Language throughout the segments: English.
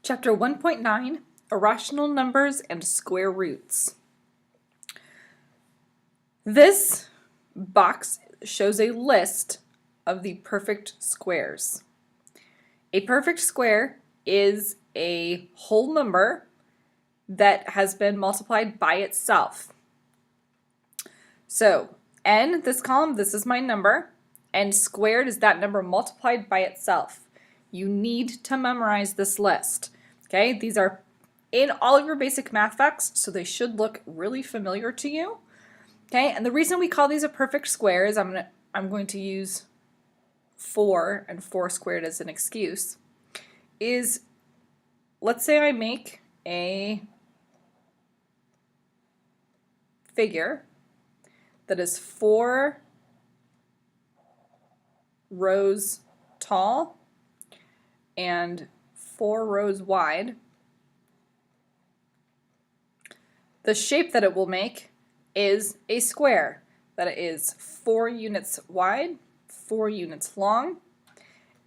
Chapter 1.9, Irrational Numbers and Square Roots. This box shows a list of the perfect squares. A perfect square is a whole number that has been multiplied by itself. So, n, this column, this is my number, and squared is that number multiplied by itself. You need to memorize this list. Okay, these are in all of your basic math facts, so they should look really familiar to you. Okay, and the reason we call these a perfect square is I'm going to use 4 and 4 squared as an excuse, is let's say I make a figure that is 4 rows tall and 4 rows wide. The shape that it will make is a square that is 4 units wide, 4 units long,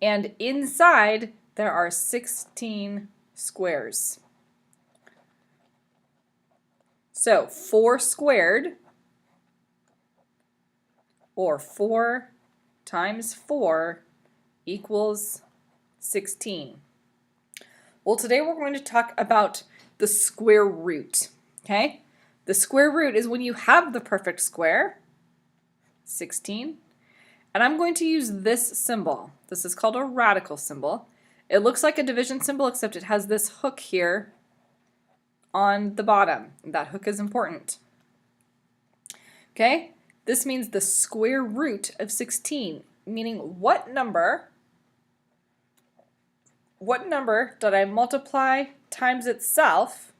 and inside there are 16 squares. So 4 squared, or 4 times 4 equals 16. Well, today we're going to talk about the square root, okay? The square root is when you have the perfect square, 16, and I'm going to use this symbol. This is called a radical symbol. It looks like a division symbol, except it has this hook here on the bottom. That hook is important. Okay? This means the square root of 16, meaning what number did I multiply times itself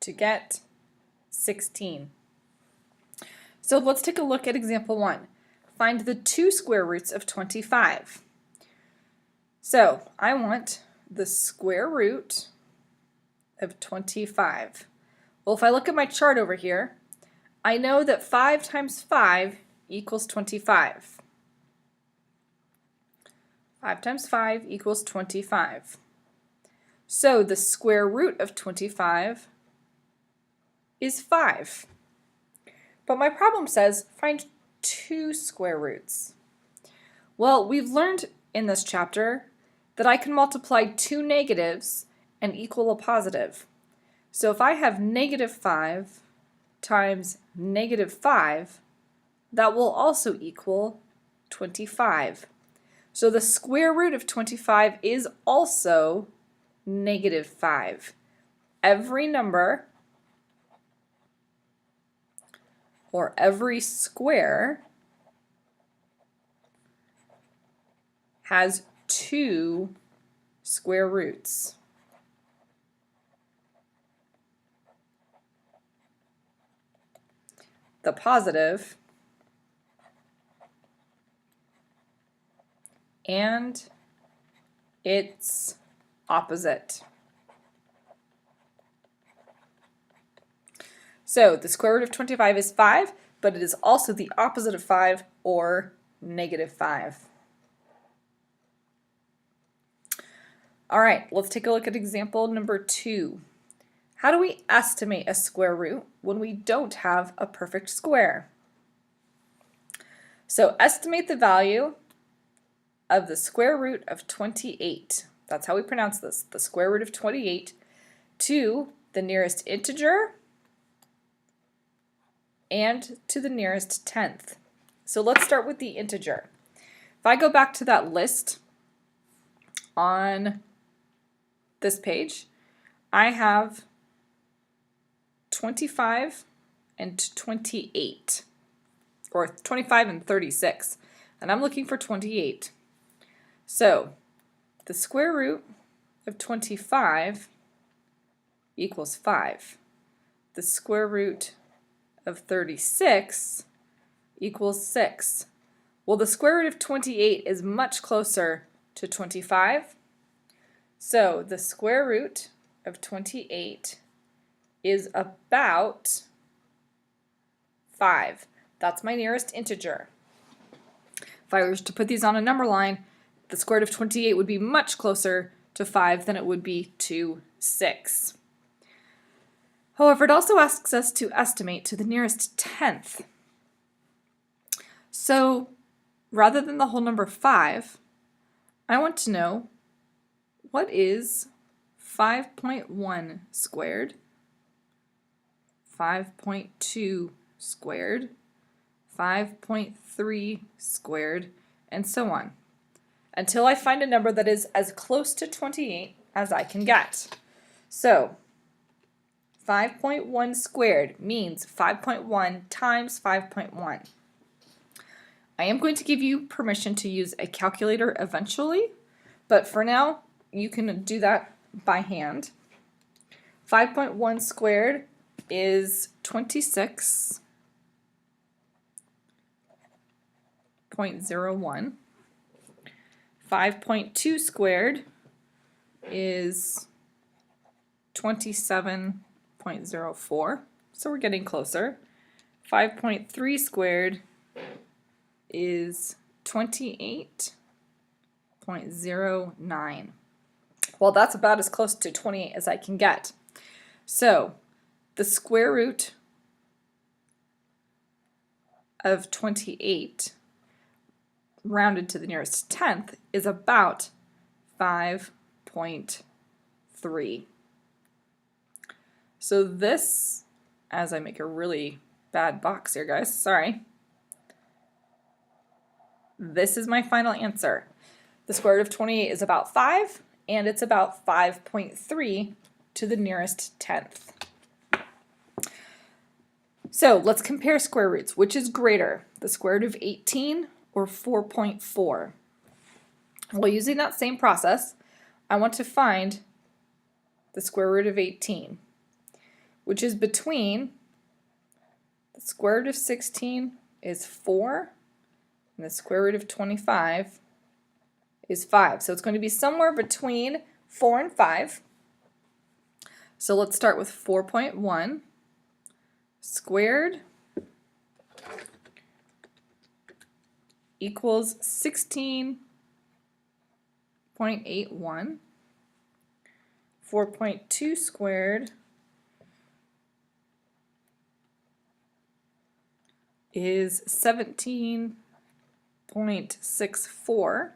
to get 16? So let's take a look at example 1. Find the 2 square roots of 25. So I want the square root of 25. Well, if I look at my chart over here, I know that 5 times 5 equals 25. 5 times 5 equals 25. So the square root of 25 is 5. But my problem says find 2 square roots. Well, we've learned in this chapter that I can multiply 2 negatives and equal a positive. So if I have negative 5 times negative 5, that will also equal 25. So the square root of 25 is also negative 5. Every number, or every square, has 2 square roots. The positive and its opposite. So the square root of 25 is 5, but it is also the opposite of 5, or negative 5. All right, let's take a look at example number 2. How do we estimate a square root when we don't have a perfect square? So estimate the value of the square root of 28. That's how we pronounce this, the square root of 28, to the nearest integer and to the nearest tenth. So let's start with the integer. If I go back to that list on this page, I have 25 and 28, or 25 and 36, and I'm looking for 28. So the square root of 25 equals 5. The square root of 36 equals 6. Well, the square root of 28 is much closer to 25. So the square root of 28 is about 5. That's my nearest integer. If I was to put these on a number line, the square root of 28 would be much closer to 5 than it would be to 6. However, it also asks us to estimate to the nearest tenth. So rather than the whole number 5, I want to know what is 5.1 squared, 5.2 squared, 5.3 squared, and so on, until I find a number that is as close to 28 as I can get. So 5.1 squared means 5.1 times 5.1. I am going to give you permission to use a calculator eventually, but for now you can do that by hand. 5.1 squared is 26.01. 5.2 squared is 27.04, so we're getting closer. 5.3 squared is 28.09. Well, that's about as close to 28 as I can get. So the square root of 28 rounded to the nearest tenth is about 5.3. So this, as I make a really bad box here, guys, sorry. This is my final answer. The square root of 28 is about 5, and it's about 5.3 to the nearest tenth. So let's compare square roots. Which is greater, the square root of 18 or 4.4? Well, using that same process, I want to find the square root of 18, which is between the square root of 16 is 4, and the square root of 25 is 5. So it's going to be somewhere between 4 and 5. So let's start with 4.1 squared equals 16.81. 4.2 squared is 17.64.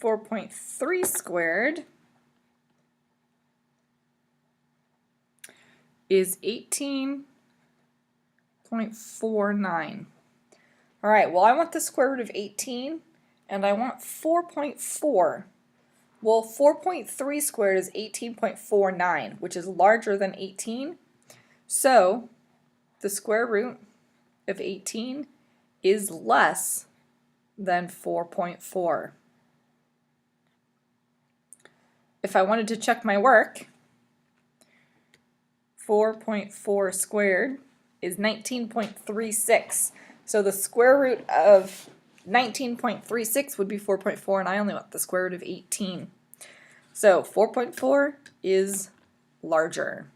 4.3 squared is 18.49. All right, well, I want the square root of 18, and I want 4.4. Well, 4.3 squared is 18.49, which is larger than 18. So the square root of 18 is less than 4.4. If I wanted to check my work, 4.4 squared is 19.36. So the square root of 19.36 would be 4.4, and I only want the square root of 18. So 4.4 is larger.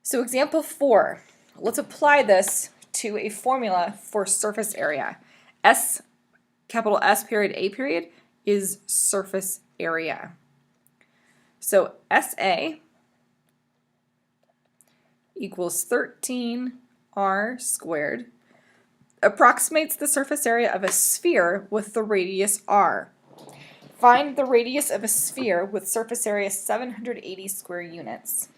So example 4, let's apply this to a formula for surface area. S, capital S period A period, is surface area. So SA equals 13R squared approximates the surface area of a sphere with the radius r. Find the radius of a sphere with surface area 780 square units.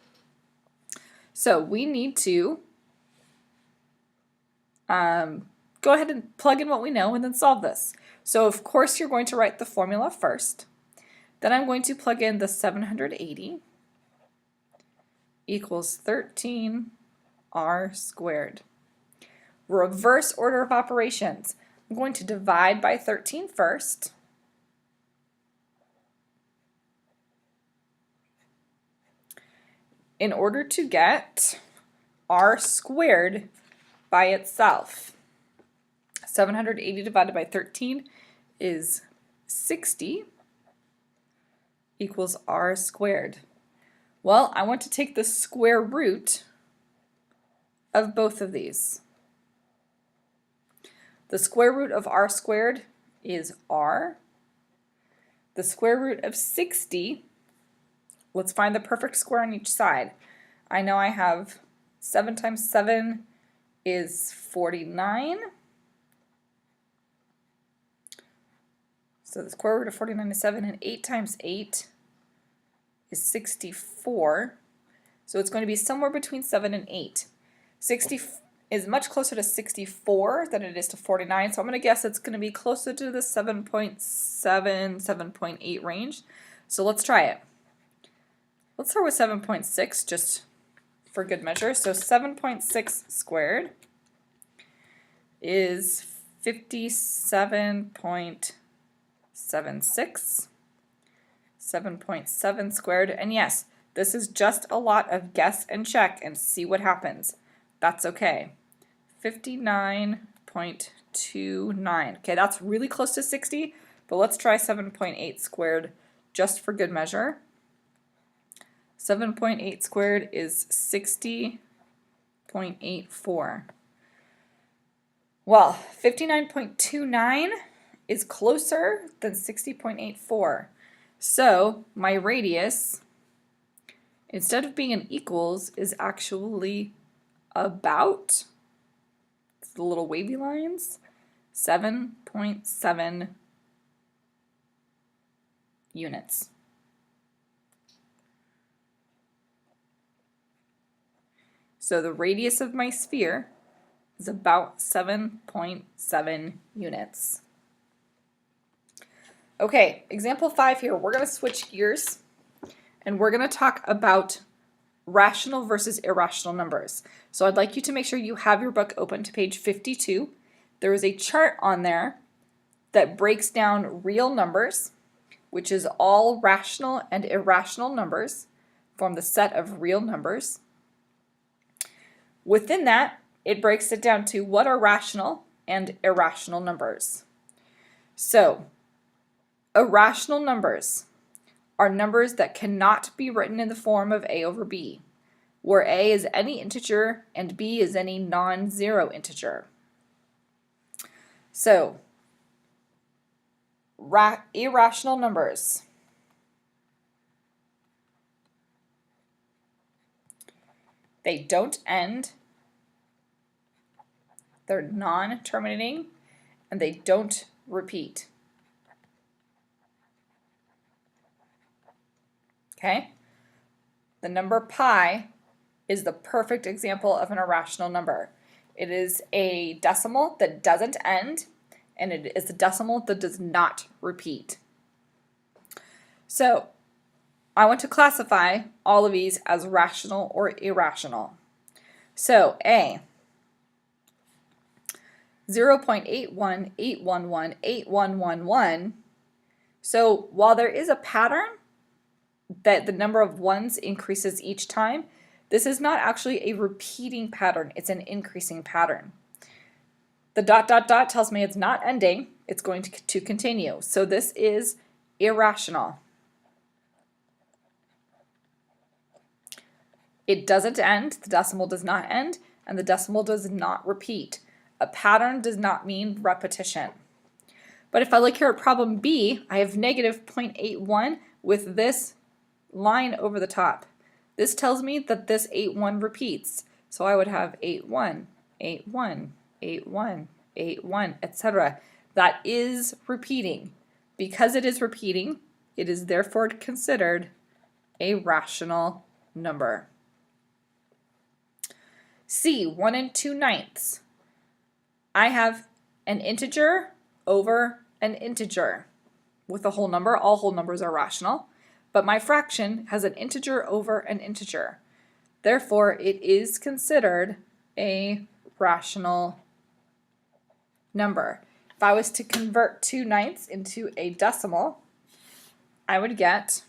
So we need to go ahead and plug in what we know and then solve this. So of course you're going to write the formula first. Then I'm going to plug in the 780 equals 13R squared. Reverse order of operations. I'm going to divide by 13 first. In order to get R squared by itself. 780 divided by 13 is 60 equals R squared. Well, I want to take the square root of both of these. The square root of r squared is r. The square root of 60, let's find the perfect square on each side. I know I have 7 times 7 is 49. So the square root of 49 is 7, and 8 times 8 is 64. So it's going to be somewhere between 7 and 8. 60 is much closer to 64 than it is to 49, so I'm going to guess it's going to be closer to the 7.7, 7.8 range. So let's try it. Let's start with 7.6 just for good measure. So 7.6 squared is 57.76. 7.7 squared, and yes, this is just a lot of guess and check and see what happens. That's okay. 59.29. Okay, that's really close to 60, but let's try 7.8 squared just for good measure. 7.8 squared is 60.84. Well, 59.29 is closer than 60.84. So my radius, instead of being an equals, is actually about, it's the little wavy lines, 7.7 units. So the radius of my sphere is about 7.7 units. Okay, example 5 here, we're going to switch gears and we're going to talk about rational versus irrational numbers. So I'd like you to make sure you have your book open to page 52. There is a chart on there that breaks down real numbers, which is all rational and irrational numbers, form the set of real numbers. Within that, it breaks it down to what are rational and irrational numbers. So, irrational numbers are numbers that cannot be written in the form of a over b, where a is any integer and b is any non-zero integer. So, irrational numbers. They don't end, they're non-terminating, and they don't repeat. Okay? The number pi is the perfect example of an irrational number. It is a decimal that doesn't end, and it is a decimal that does not repeat. So, I want to classify all of these as rational or irrational. So, A, 0.81811811. So, while there is a pattern that the number of ones increases each time, this is not actually a repeating pattern, it's an increasing pattern. The ... tells me it's not ending, it's going to continue. So this is irrational. It doesn't end, the decimal does not end, and the decimal does not repeat. A pattern does not mean repetition. But if I look here at problem B, I have negative 0.81 with this line over the top. This tells me that this 81 repeats. So I would have 81, 81, 81, 81, etc. That is repeating. Because it is repeating, it is therefore considered a rational number. C, 1 2/9. I have an integer over an integer with a whole number. All whole numbers are rational, but my fraction has an integer over an integer. Therefore, it is considered a rational number. If I was to convert 2/9 into a decimal, I would get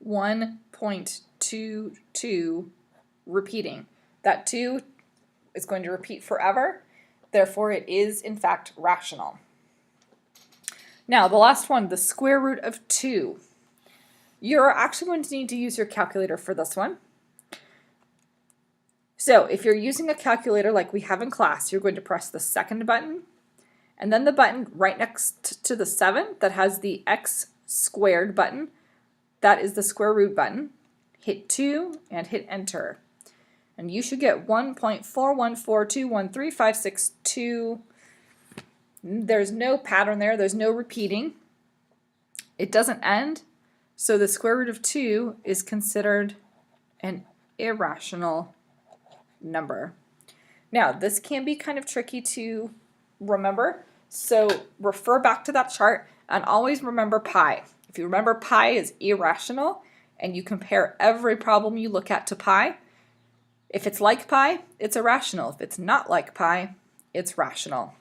1.22 repeating. That 2 is going to repeat forever, therefore it is in fact rational. Now the last one, the square root of 2. You're actually going to need to use your calculator for this one. So if you're using a calculator like we have in class, you're going to press the second button and then the button right next to the 7 that has the x squared button. That is the square root button. Hit 2 and hit enter. And you should get 1.414213562. There's no pattern there. There's no repeating. It doesn't end. So the square root of 2 is considered an irrational number. Now, this can be kind of tricky to remember. So refer back to that chart and always remember pi. If you remember pi is irrational and you compare every problem you look at to pi, if it's like pi, it's irrational. If it's not like pi, it's rational.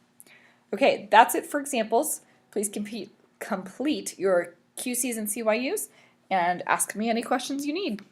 Okay, that's it for examples. Please complete your QCs and CYUs and ask me any questions you need.